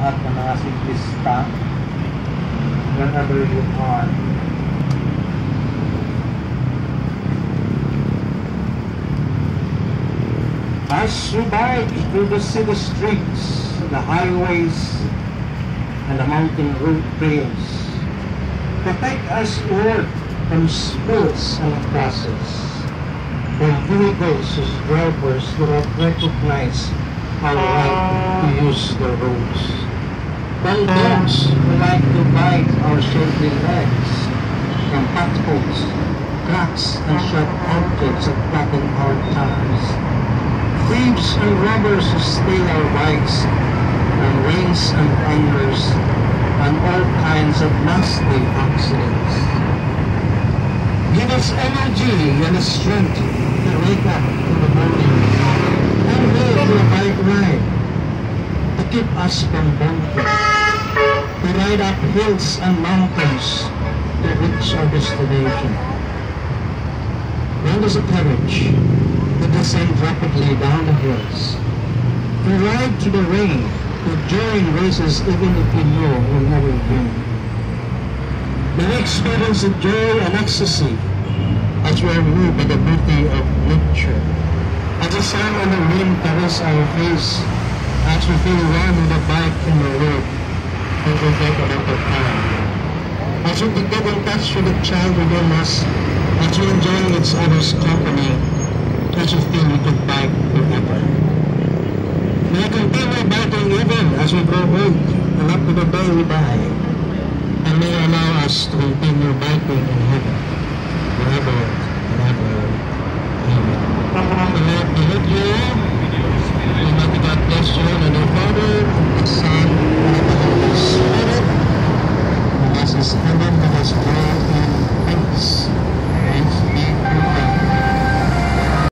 lahat ng mga siklista wherever you are. As we bike through the city streets, the highways, and the mountain road trails, protect us, Lord, from spills and crashes, from vehicles whose drivers do not recognize our right to use the roads, from dogs who like to bite our shapely legs, from potholes, cracks, and sharp objects that flatten our tires, thieves and robbers who steal our bikes, and rains and thunders, and all kinds of nasty accidents. Give us energy and strength to wake up in the morning and live for a bike ride, to keep us from bumping, to ride up hills and mountains to reach our destination. Lend us a courage to descend rapidly down the hills, to ride through the rain, to join races even if we know we'll never win. May we experience the joy and ecstasy as we are moved by the beauty of nature, as the sun and the wind caress our face, as we feel one with the bike in the road and forget about the time, as we get in touch with the child within us, as we enjoy each other's company, as we feel we could bike forever. May we continue biking even as we grow old and up to the day we die, and may allow us to continue biking in heaven forever and ever. Amen. The Lord be with you. Almighty God bless you, and the Father, and the Son, and the Holy Spirit, who has his heaven and his glory.